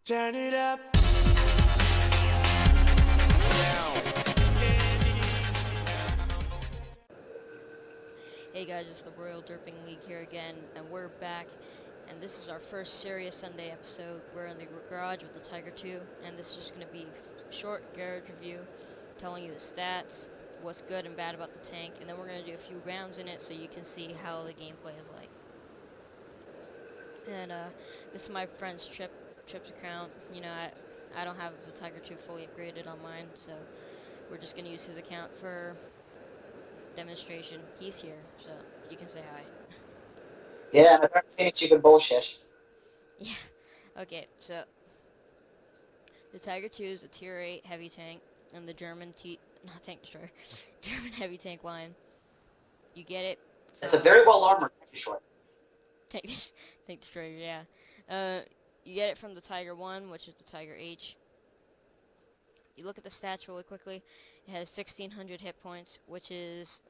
Turn it up. Hey guys, it's the Royal Derping League here again, and we're back, and this is our first serious Sunday episode. We're in the garage with the Tiger 2, and this is just going to be a short garage review, telling you the stats, what's good and bad about the tank, and then we're going to do a few rounds in it so you can see how the gameplay is like. And this is my friend's Trip's account. You know, I don't have the Tiger 2 fully upgraded on mine, so we're just going to use his account for demonstration. He's here, so you can say hi. Yeah, I'm not saying stupid bullshit. Yeah. Okay, so the Tiger 2 is a tier 8 heavy tank and the German not tank destroyer, German heavy tank line. You get it It's a from very well armored tank short. tank tank destroyer, yeah. Uh, you get it from the Tiger 1, which is the Tiger H. You look at the stats really quickly. It has 1,600 hit points, which is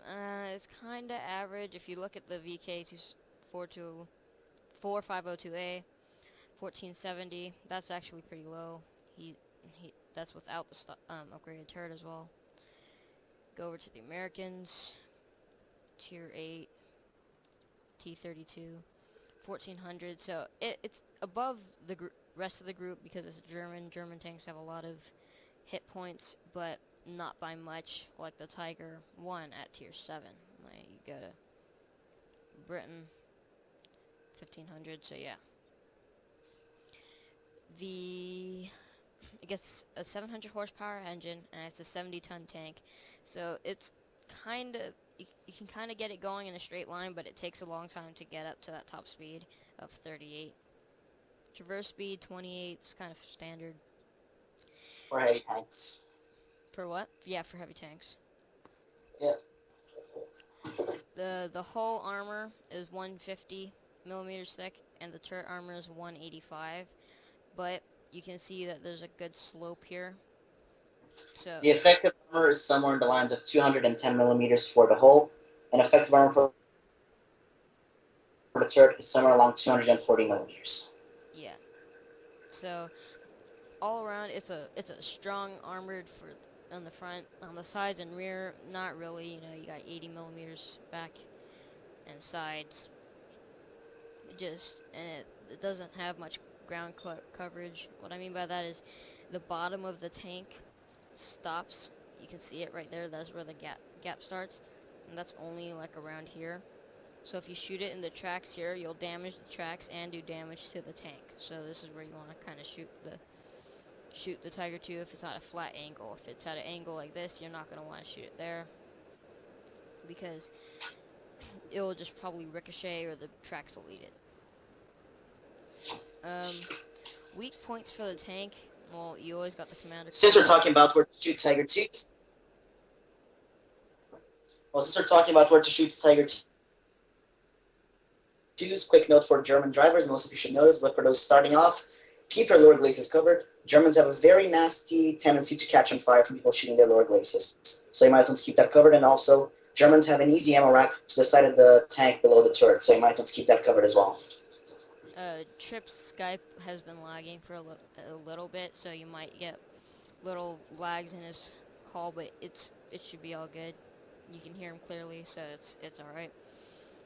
it's kind of average. If you look at the VK 4502A, 1470, that's actually pretty low. He that's without the upgraded turret as well. Go over to the Americans, tier 8, T32, 1400. So it's above the rest of the group because it's German. German tanks have a lot of hit points, but not by much, like the Tiger 1 at tier 7. Like, you go to Britain, 1500, so yeah. It gets a 700 horsepower engine, and it's a 70-ton tank, so it's kind of, you can kind of get it going in a straight line, but it takes a long time to get up to that top speed of 38. Traverse speed 28 is kind of standard. For heavy tanks. For what? Yeah, for heavy tanks. Yeah. The hull armor is 150 millimeters thick, and the turret armor is 185, but you can see that there's a good slope here. So The effective armor is somewhere in the lines of 210 millimeters for the hull, and effective armor for the turret is somewhere along 240 millimeters. yeah, so all around it's a strong armored for on the front. On the sides and rear, not really. You know, you got 80 millimeters back and sides. It doesn't have much ground coverage. What I mean by that is the bottom of the tank stops. You can see it right there. That's where the gap starts, and that's only like around here. So if you shoot it in the tracks here, you'll damage the tracks and do damage to the tank. So this is where you want to kind of shoot the Tiger 2 if it's at a flat angle. If it's at an angle like this, you're not going to want to shoot it there because it will just probably ricochet or the tracks will eat it. Weak points for the tank. Well, you always got the commander. Since we're talking about where to shoot Tiger 2s, since we're talking about where to shoot Tiger 2s, quick note for German drivers, most of you should know this, but for those starting off, keep your lower glacis covered. Germans have a very nasty tendency to catch on fire from people shooting their lower glacis. So you might want to keep that covered, and also, Germans have an easy ammo rack to the side of the tank below the turret, so you might want to keep that covered as well. Trip's Skype has been lagging for a little bit, so you might get little lags in his call, but it should be all good. You can hear him clearly, so it's all right.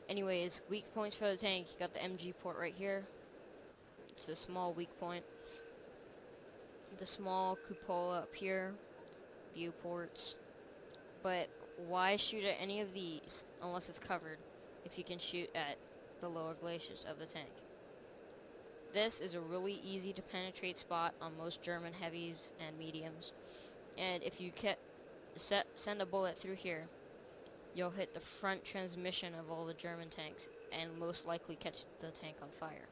Anyways, weak points for the tank. You got the MG port right here. It's a small weak point. The small cupola up here, viewports. But why shoot at any of these unless it's covered if you can shoot at the lower glacis of the tank? This is a really easy to penetrate spot on most German heavies and mediums. And if you send a bullet through here, you'll hit the front transmission of all the German tanks and most likely catch the tank on fire.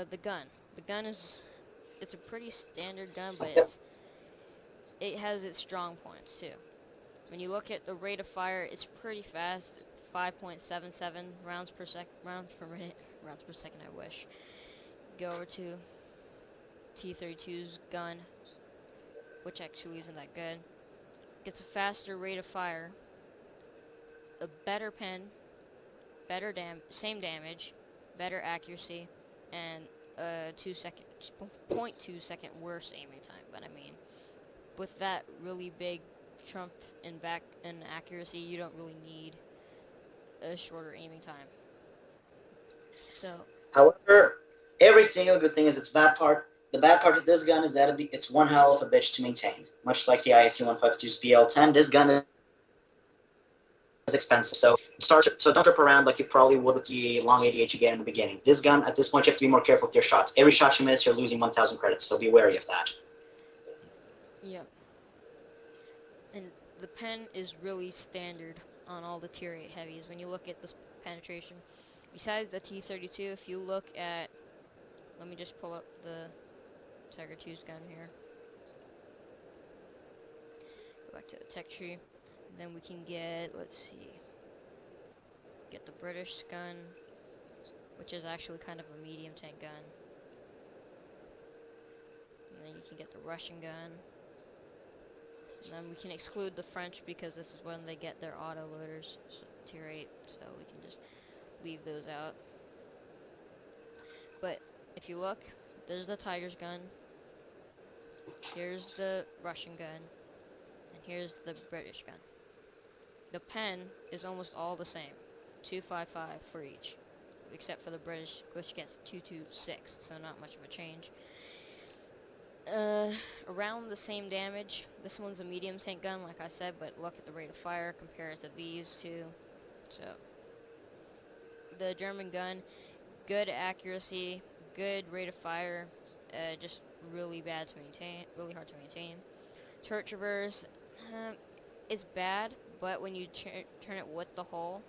The gun. The gun it's a pretty standard gun, but it has its strong points too. When you look at the rate of fire, it's pretty fast, 5.77 rounds per minute, rounds per second. I wish. Go over to T32's gun, which actually isn't that good. Gets a faster rate of fire, a better pen, same damage, better accuracy, and 2 second, 0.2 second worse aiming time. But I mean, with that really big trump in back and accuracy, you don't really need a shorter aiming time. So However, every single good thing is its bad part. The bad part of this gun is that it's one hell of a bitch to maintain. Much like the ISU 152's BL10, this gun is expensive. So don't trip around like you probably would with the long 88 you get in the beginning. This gun, at this point, you have to be more careful with your shots. Every shot you miss, you're losing 1,000 credits, so be wary of that. yeah, and the pen is really standard on all the tier 8 heavies. When you look at this penetration, besides the T32, if you look at, let me just pull up the Tiger 2's gun here. Go back to the tech tree. And then we can get, let's see, get the British gun, which is actually kind of a medium tank gun. And then you can get the Russian gun. And then we can exclude the French because this is when they get their auto loaders, so tier 8, so we can just leave those out. But if you look, there's the Tiger's gun, here's the Russian gun, and here's the British gun. The pen is almost all the same, 255 for each, except for the British, which gets 226, so not much of a change. Around the same damage. This one's a medium tank gun, like I said, but look at the rate of fire, compare it to these two. So, the German gun, good accuracy, good rate of fire, just really bad to maintain, really hard to maintain. Turret traverse, it's bad, but when you turn it with the hull,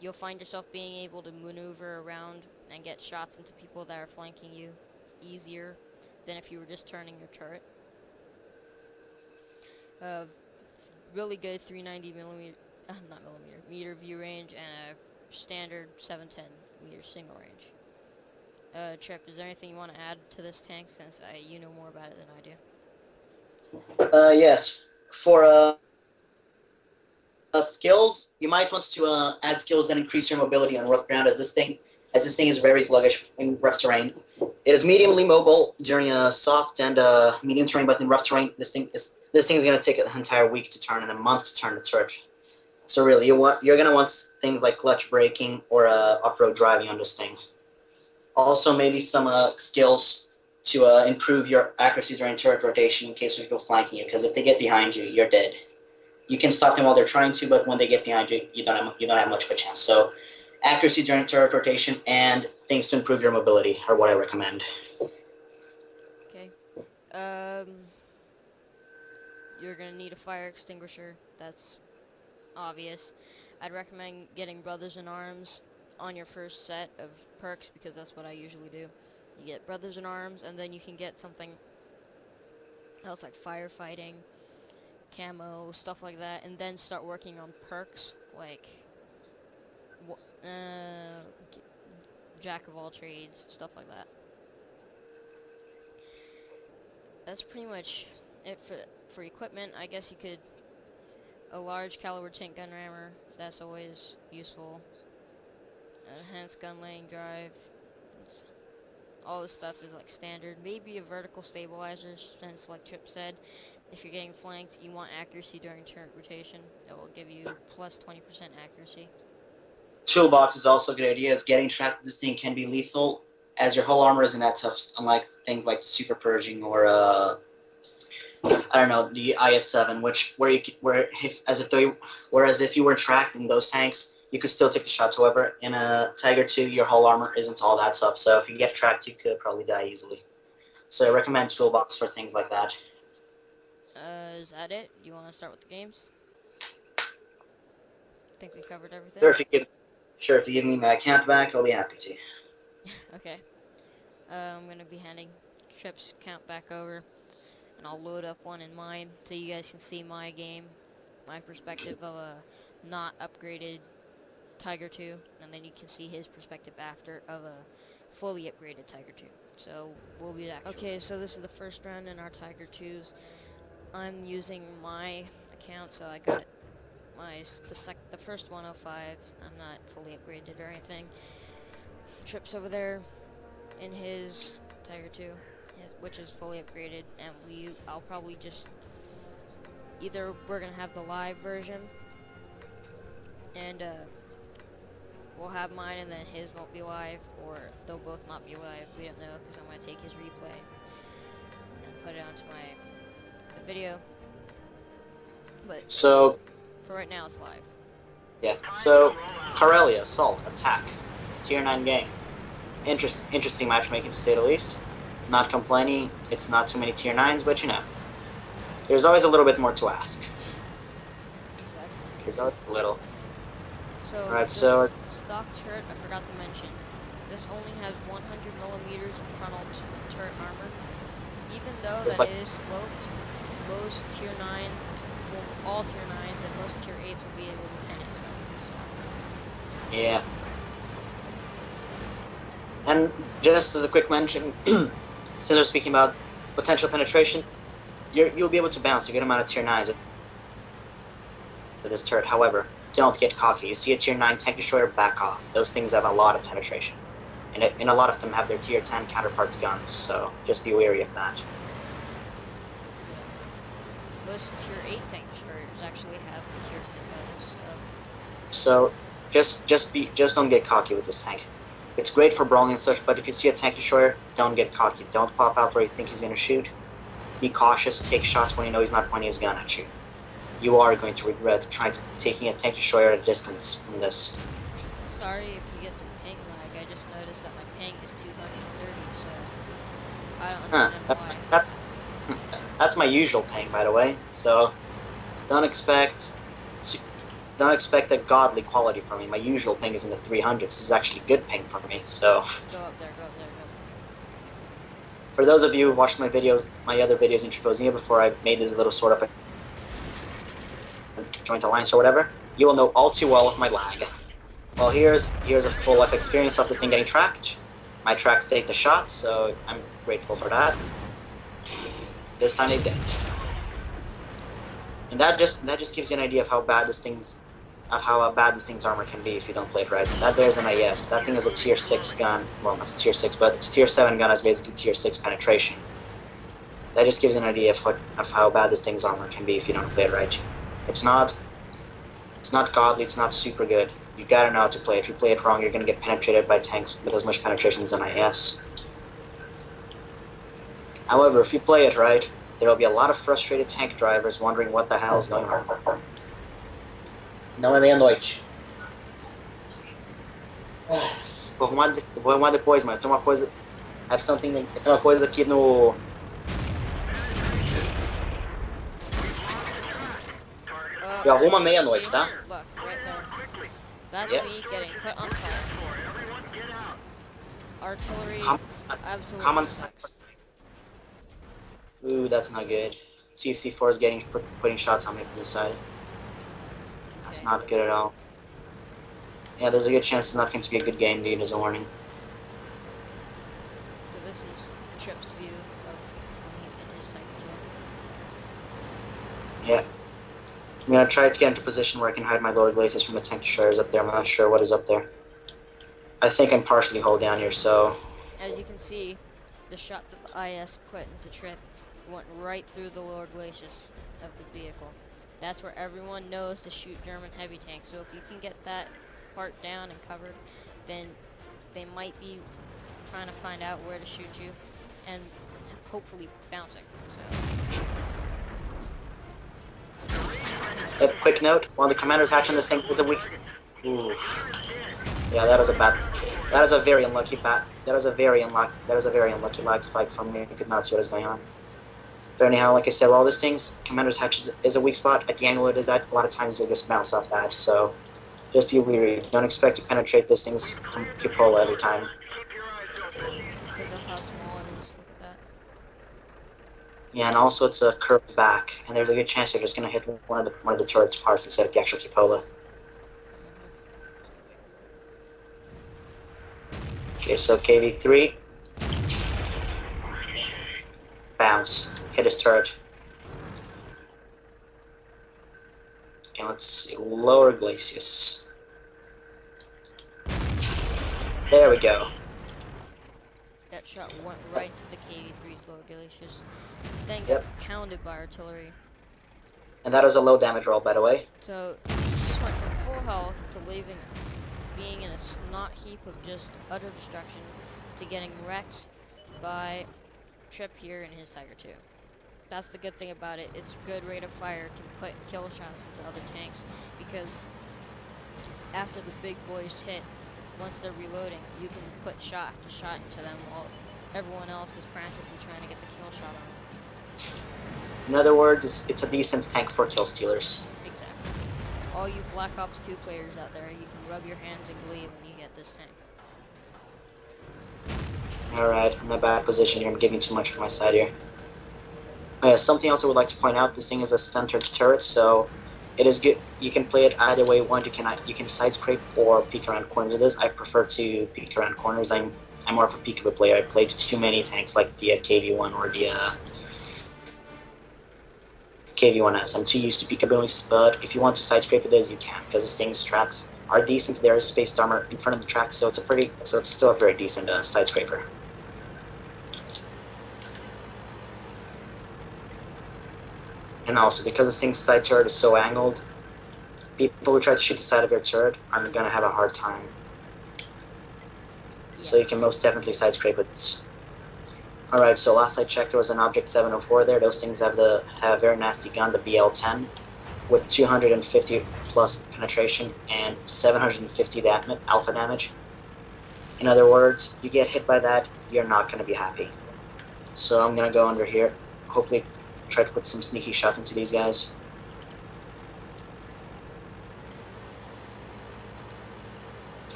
you'll find yourself being able to maneuver around and get shots into people that are flanking you easier than if you were just turning your turret. Really good 390 meter view range and a standard 710 meter single range. Trip, is there anything you want to add to this tank since you know more about it than I do? Yes. For skills, you might want to add skills that increase your mobility on rough ground, as this thing is very sluggish in rough terrain. It is mediumly mobile during a soft and medium terrain, but in rough terrain, this thing is going to take an entire week to turn and a month to turn the turret. So really, you're going to want things like clutch braking or off-road driving on this thing. Also, maybe some skills to improve your accuracy during turret rotation in case of people flanking you, because if they get behind you, you're dead. You can stop them while they're trying to, but when they get behind you, you don't have much of a chance. So, accuracy during turret rotation and things to improve your mobility are what I recommend. Okay. You're gonna need a fire extinguisher. That's obvious. I'd recommend getting Brothers in Arms on your first set of perks because that's what I usually do. You get Brothers in Arms, and then you can get something else like firefighting, camo, stuff like that, and then start working on perks like jack of all trades, stuff like that. That's pretty much it for equipment. I guess you could a large caliber tank gun rammer. That's always useful. Enhanced gun laying drive. All this stuff is like standard. Maybe a vertical stabilizer, since like Chip said, if you're getting flanked, you want accuracy during turret rotation. It will give you plus 20% accuracy. Toolbox is also a good idea, as getting trapped with this thing can be lethal, as your whole armor isn't that tough, unlike things like Super Purging or I don't know, the IS-7, whereas if you were tracked in those tanks, you could still take the shots. However, in a Tiger 2, your whole armor isn't all that tough, so if you get tracked, you could probably die easily. So I recommend Toolbox for things like that. Is that it? Do you want to start with the games? Think we covered everything? Sure, if you give me my account back, I'll be happy to. Okay. I'm going to be handing Trip's count back over, and I'll load up one in mine so you guys can see my game, my perspective of a not upgraded Tiger 2, and then you can see his perspective after of a fully upgraded Tiger 2. So we'll be back. Okay, so this is the first round in our Tiger 2s. I'm using my account, so I got the first 105. I'm not fully upgraded or anything. Trip's over there in his Tiger 2, which is fully upgraded, and I'll probably just either we're gonna have the live version, and we'll have mine, and then his won't be live, or they'll both not be live. We don't know, because I'm gonna take his replay and put it onto the video. But So, for right now, it's live. yeah. So, Karelia, Assault, Attack, Tier 9 game. Interesting matchmaking, to say the least. Not complaining. It's not too many Tier 9s, but you know. There's always a little bit more to ask. Exactly. There's always a little. So, Alright, this so it's... stock turret, I forgot to mention, this only has 100 millimeters of frontal turret armor. Even though It's that like- it is sloped, most Tier 9s, well, all Tier 9s and most Tier 8s will be able to pen it, so. Yeah. And just as a quick mention, since we're speaking about potential penetration, you'll be able to bounce a good amount of Tier 9s with this turret. However, don't get cocky. You see a Tier 9 tank destroyer, back off. Those things have a lot of penetration. And a lot of them have their Tier 10 counterparts guns, so just be wary of that. Yeah. Most Tier 8 tank destroyers actually have the Tier 10 guns, So just don't get cocky with this tank. It's great for brawling and such, but if you see a tank destroyer, don't get cocky. Don't pop out where you think he's gonna shoot. Be cautious, take shots when you know he's not pointing his gun at you. You are going to regret taking a tank destroyer at a distance from this. Sorry if you get some ping lag, I just noticed that my ping is 230, so I don't understand why. That's my usual ping, by the way. So don't expect a godly quality from me. My usual ping is in the 300s. This is actually good ping for me. So Go up there, go up there, go. for those of you who watched my other videos in Triple before I made this little sort of a joint alliance or whatever, you will know all too well of my lag. Well, here's a full life experience of this thing getting tracked. My tracks take the shot, so I'm grateful for that. This time they didn't. And that just gives you an idea of how bad this thing's armor can be if you don't play it right. That there's an AS. That thing is a tier 6 gun. Well, not a tier 6, but it's a tier 7 gun has basically tier 6 penetration. That just gives you an idea of how bad this thing's armor can be if you don't play it right. It's not godly, it's not super good. You gotta know how to play it. If you play it wrong, you're gonna get penetrated by tanks with as much penetration as an IS. However, if you play it right, there will be a lot of frustrated tank drivers wondering what the hell is going on. Não é meia-noite. Vou arrumar depois, mano. Tem uma coisa... Tem uma coisa aqui no... Eu arrumo meia-noite, tá? Look, right there. That's Yeah. me getting put on fire. Artillery absolutely Common sucks. Ooh, that's not good. CFC4 is putting shots on me from the side. That's Okay. not good at all. Yeah, there's a good chance it's not going to be a good game, dude, as a warning. So this is Trip's view of in his second gen. Yeah. I'm going to try to get into a position where I can hide my lower glaciers from the tank destroyers up there. I'm not sure what is up there. I think I'm partially hold down here, so... As you can see, the shot that the IS put into Trip went right through the lower glacis of the vehicle. That's where everyone knows to shoot German heavy tanks. So if you can get that part down and covered, then they might be trying to find out where to shoot you and hopefully bouncing. So A quick note, one of the commander's hatch on this thing is a weak... Ooh. Yeah, that was a bad... That is a very unlucky unlucky lag spike from me. I could not see what was going on. But anyhow, like I said, all these things, commander's hatch is a weak spot. At the angle it is at, a lot of times you'll just bounce off that. So just be weary. Don't expect to penetrate this thing's cupola every time. because of how small it is, look at that. Yeah, and also it's a curved back, and there's a good chance you're just gonna hit one of the turret's parts instead of the actual cupola. Okay, so KV3. Bounce. Hit his turret. Okay, let's see. Lower Glacius. There we go. That shot went right to the KV-3's lower glaciers. Then got Yep. pounded by artillery. And that was a low damage roll, by the way. So he just went from full health to leaving, being in a snot heap of just utter destruction, to getting wrecked by Trip here in his Tiger 2. That's the good thing about it. Its good rate of fire can put kill shots into other tanks, because after the big boys hit, once they're reloading, you can put shot after shot into them while everyone else is frantically trying to get the kill shot on. In other words, it's a decent tank for kill stealers. Exactly. All you Black Ops 2 players out there, you can rub your hands in glee when you get this tank. Alright, I'm in a bad position here. I'm giving too much for my side here. Something else I would like to point out, this thing is a centered turret, so it is good. You can play it either way. One, you can side scrape or peek around corners with this. I prefer to peek around corners. I'm more of a peekaboo player. I played too many tanks like the KV-1 or the KV-1S. I'm too used to peekabooing, but if you want to side scrape with this, you can, because this thing's tracks are decent. There is spaced armor in front of the track, so it's still a very decent side scraper. And also, because this thing's side turret is so angled, people who try to shoot the side of your turret are going to have a hard time. Yeah. So you can most definitely side scrape it. Alright, so last I checked there was an Object 704 there. Those things have a very nasty gun, the BL-10, with 250 plus penetration and 750 alpha damage. In other words, you get hit by that, you're not going to be happy. So I'm going to go under here, hopefully try to put some sneaky shots into these guys.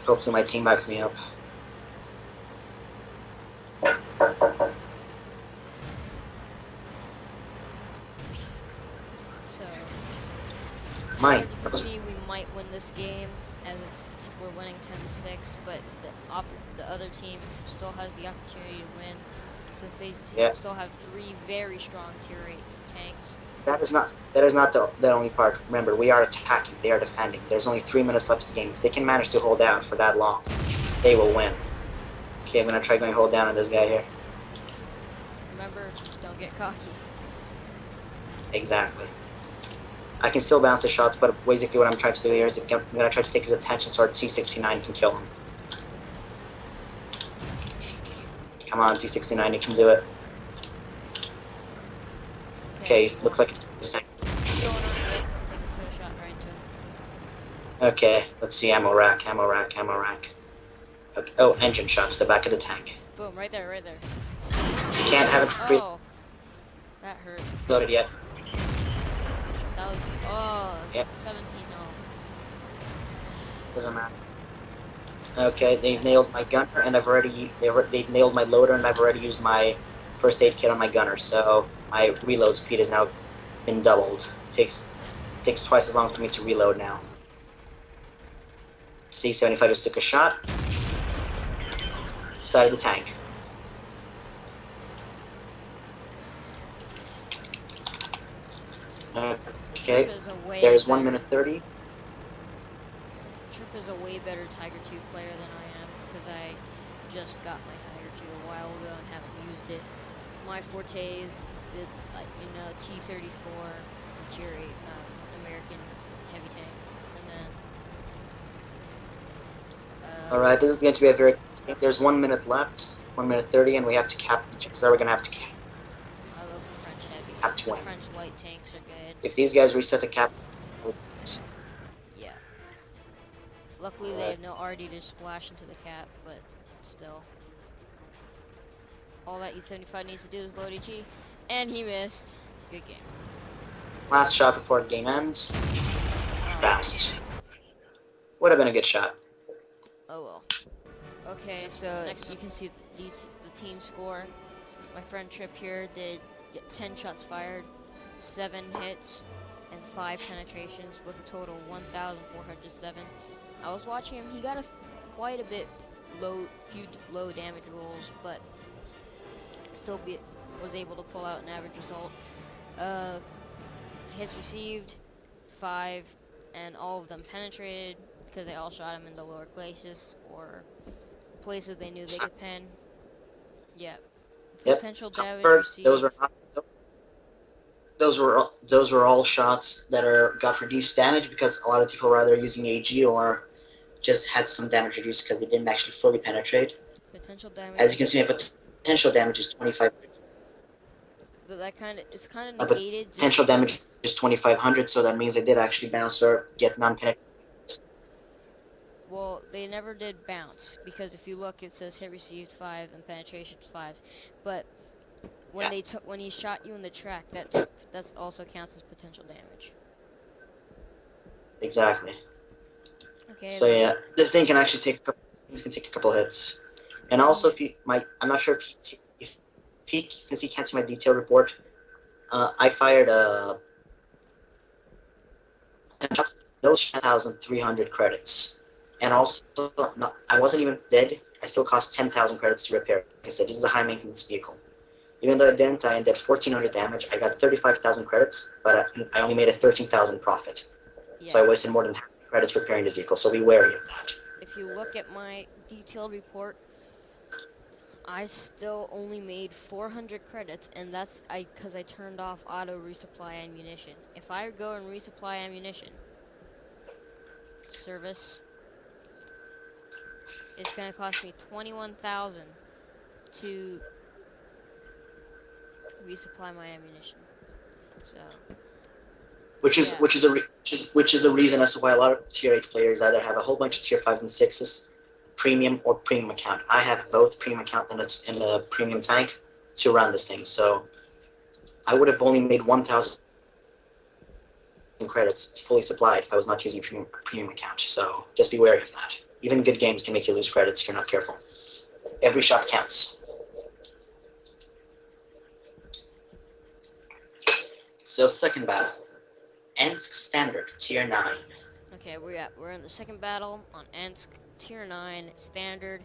Hopefully my team backs me up. So, Mine. as you can see, we might win this game, as we're winning 10-6, but the other team still has the opportunity to win, since they still have 3 very strong tier 8 tanks. That is not the only part. Remember, we are attacking, they are defending. There's only 3 minutes left in the game. If they can manage to hold out for that long, they will win. Okay, I'm gonna try going hold down on this guy here. Remember, don't get cocky. Exactly. I can still bounce the shots, but basically what I'm trying to do here is I'm gonna try to take his attention so our T69 can kill him. Come on, T69, you can do it. Okay, looks like it's Going on good. Take a first shot right into him. okay, let's see, ammo rack. Okay. Oh, engine shot to the back of the tank. Boom, right there. You can't have it Oh, that hurt. reloaded yet. That was, Yep. 17 0. Doesn't matter. Okay, they've nailed my gunner, and they've nailed my loader, and I've already used my first aid kit on my gunner, so my reload speed has now been doubled. Takes twice as long for me to reload now. C-75 just took a shot. Side of the tank. Okay, there's 1 minute 30. Trip is a way better Tiger 2 player than I am, because I just got my Tiger 2 a while ago and haven't used it. My forte is the, T-34 and Tier 8 American heavy tank, and then Alright, this is going to be a very... There's 1 minute left, 1 minute 30, and we have to cap... So we're going to have to I love the French heavy. Cap to The win. French light tanks are good. If these guys reset the cap... Yeah. Luckily they have no RD to splash into the cap, but still. All that E75 needs to do is load EG, and he missed. Good game. Last shot before the game ends. Bounced. Would have been a good shot. Oh well. Okay, so next you can see the team score. My friend Trip here did 10 shots fired, 7 hits, and 5 penetrations with a total 1,407. I was watching him. He got quite a bit few low damage rolls, but still was able to pull out an average result. Hits received 5, and all of them penetrated because they all shot him in the lower glacis or places they knew they could pen. Yeah. Yep. Potential damage However, received. those were all shots that got reduced damage because a lot of people were either using AG or just had some damage reduced because they didn't actually fully penetrate. Potential damage As you can see, received. my potential damage is 25. But that kind of it's kind of My negated just potential damage because. is 2,500, so that means I did actually bounce or get non-penetrated. Well, they never did bounce because if you look, it says hit received 5 and penetration 5. But when Yeah. when he shot you in the track, that's also counts as potential damage. Exactly. Okay. So yeah, this thing can actually take a couple. Things can take a couple hits. And also, if I'm not sure if he, since he can't see my detailed report, I fired those 10,300 credits, and also I wasn't even dead. I still cost 10,000 credits to repair. Like I said, this is a high maintenance vehicle. Even though I didn't, I did 1,400 damage. I got 35,000 credits, but I only made a 13,000 profit. Yeah. So I wasted more than half the credits repairing the vehicle. So be wary of that. If you look at my detailed report, I still only made 400 credits, and that's because I turned off auto resupply ammunition. If I go and resupply ammunition, service, it's gonna cost me 21,000 to resupply my ammunition. So Which is yeah. which is a reason as to why a lot of tier 8 players either have a whole bunch of tier 5s and 6s, premium or premium account. I have both premium account and the premium tank to run this thing. So I would have only made 1,000 credits fully supplied if I was not using premium account. So just be wary of that. Even good games can make you lose credits if you're not careful. Every shot counts. So second battle, Ensk Standard Tier 9. Okay, we're in the second battle on Ensk Tier 9 Standard.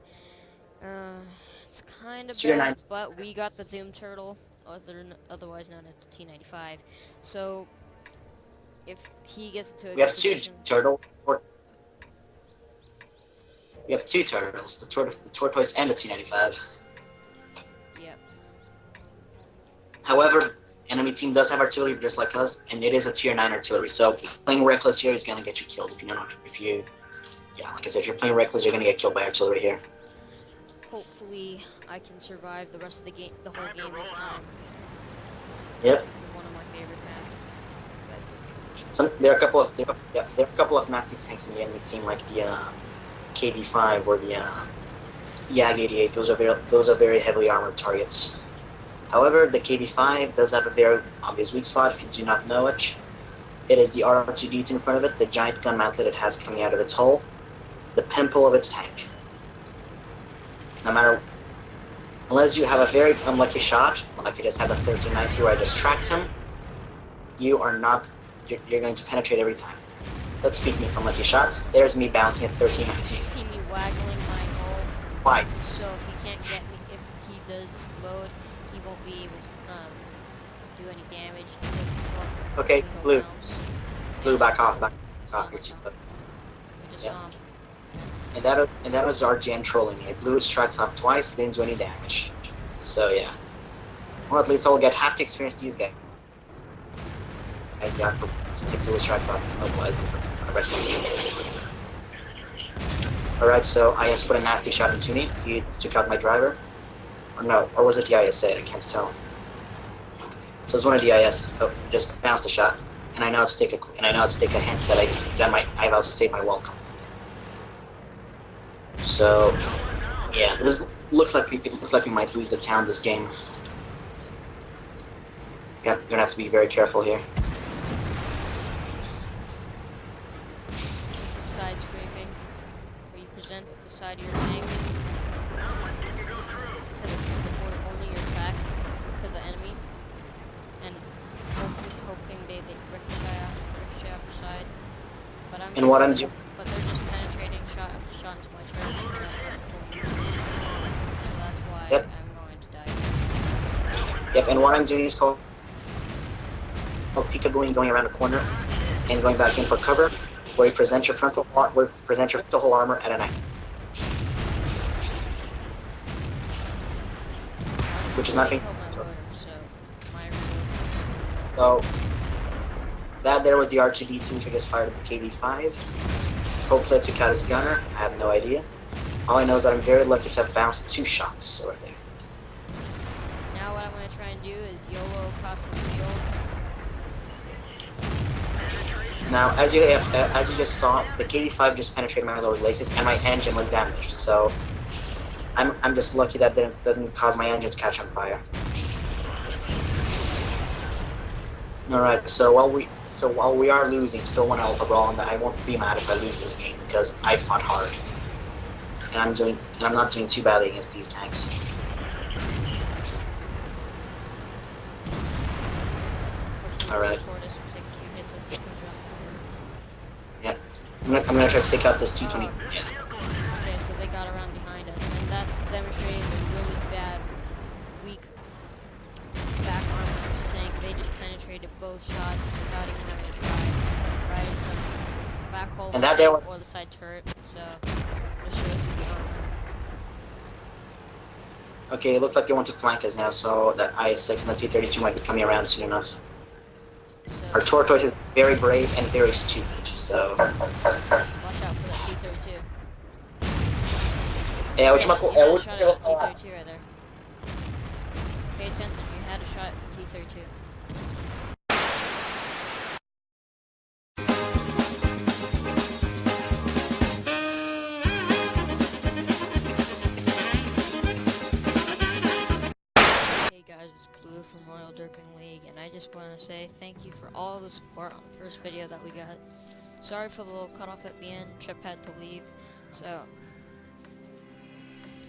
It's kind of Tier bad, 9. but we got the Doom Turtle, otherwise known as the T-95. So if he gets into a We have good two position, turtles. We have two turtles, the tortoise and the T-95. yep. However, enemy team does have artillery just like us, and it is a tier 9 artillery. So playing reckless here is gonna get you killed if you like I said, if you're playing reckless, you're gonna get killed by artillery here. Hopefully, I can survive the rest of the game, the whole game this time. Yep. This is one of my favorite maps. There are a couple of nasty tanks in the enemy team, like the KV5 or the YAG-88. Those are very heavily armored targets. However, the KV5 does have a very obvious weak spot if you do not know it. It is the R2D2 in front of it, the giant gun mountlet it has coming out of its hull, the pimple of its tank. No matter, unless you have a very unlucky shot, like I just had a 1390 where I just tracked him, you're going to penetrate every time. But speaking of unlucky shots, there's me bouncing at 1319. You see me waggling my hull. Twice. So if he can't get me, if he does load, he won't be able to do any damage. Okay, blue. Blue, back off your team. I just saw him. And that was RGN trolling me. I blew his strikes off twice, didn't do any damage. So yeah. Or at least I'll get half the experience these guys got for blew his strikes off and immobilizing for the rest of the team. Alright, so IS put a nasty shot into me. He took out my driver. Or no, or was it the ISA? I can't tell. So it was one of the ISs. Oh, just bounced the shot. And I know it's take a hint that I've outstayed my welcome. So yeah, this looks like we might lose the town this game. Yeah, you're gonna have to be very careful here. This is side scraping, where you present the side of your tank to only your tracks to the enemy, and hoping they ricochet off your side. But And what I'm doing. But they're just penetrating shot after shot into my turret, so that's why Yep. I'm going to die. Yep, and what I'm doing is called peekabooing, going around a corner and going back in for cover, where you present your frontal armor at an angle. which is They nothing. killed my So, loader, so my reload. so that there was the R2D2 which I just fired at the KD5. Hopefully I took out his gunner. I have no idea. All I know is that I'm very lucky to have bounced 2 shots over there. Now what I'm going to try and do is YOLO across the field. Now, as you just saw, the KD5 just penetrated my lower laces, and my engine was damaged. So, I'm just lucky that didn't cause my engine to catch on fire. All right. So while we are losing, still 1 overall, and I won't be mad if I lose this game because I fought hard, and I'm not doing too badly against these tanks. All right. Yeah. I'm gonna try to stick out this 220. Yeah. Okay, so they got around behind us, and that's demonstrating the really bad, weak back arm of this tank. They just penetrated both shots without even having to try. Right into the back hull of And the that there tank was- or the side turret, so just shows you the armor. Okay, it looks like they want to flank us now, so that IS-6 and the T-32 might be coming around soon enough. So Our tortoise is very brave and very stupid, so... watch out for that T-32. Yeah, You had a shot at that T-32 right there. Pay attention, you had a shot at the T-32. Hey guys, it's Blue from Royal Derping League, and I just want to say thank you for all the support on the first video that we got. Sorry for the little cutoff at the end, Trip had to leave, so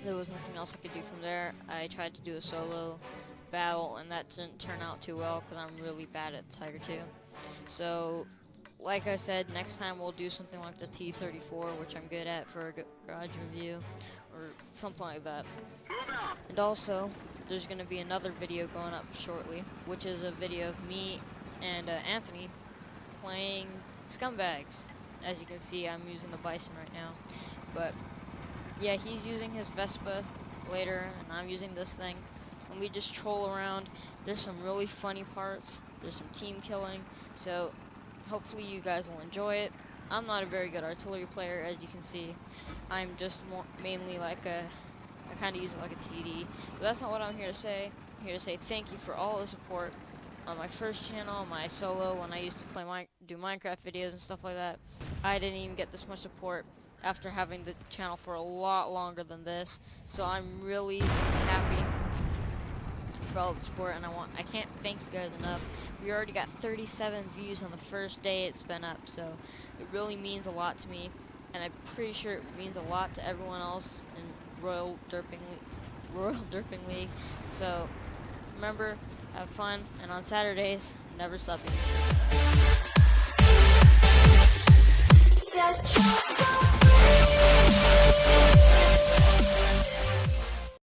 there was nothing else I could do from there. I tried to do a solo battle, and that didn't turn out too well because I'm really bad at Tiger 2. So, like I said, next time we'll do something like the T-34, which I'm good at for a garage review, or something like that. And also, there's going to be another video going up shortly, which is a video of me and Anthony playing Scumbags. As you can see, I'm using the Bison right now. But, yeah, he's using his Vespa later, and I'm using this thing. And we just troll around. There's some really funny parts. There's some team killing. So, hopefully you guys will enjoy it. I'm not a very good artillery player, as you can see. I'm just mainly like I kind of use it like a TD. But that's not what I'm here to say. I'm here to say thank you for all the support on my first channel, my solo, when I used to do Minecraft videos and stuff like that. I didn't even get this much support after having the channel for a lot longer than this. So I'm really happy for all the support, and I can't thank you guys enough. We already got 37 views on the first day it's been up, so it really means a lot to me, and I'm pretty sure it means a lot to everyone else in Royal Derping League. So remember, have fun, and on Saturdays, never stop being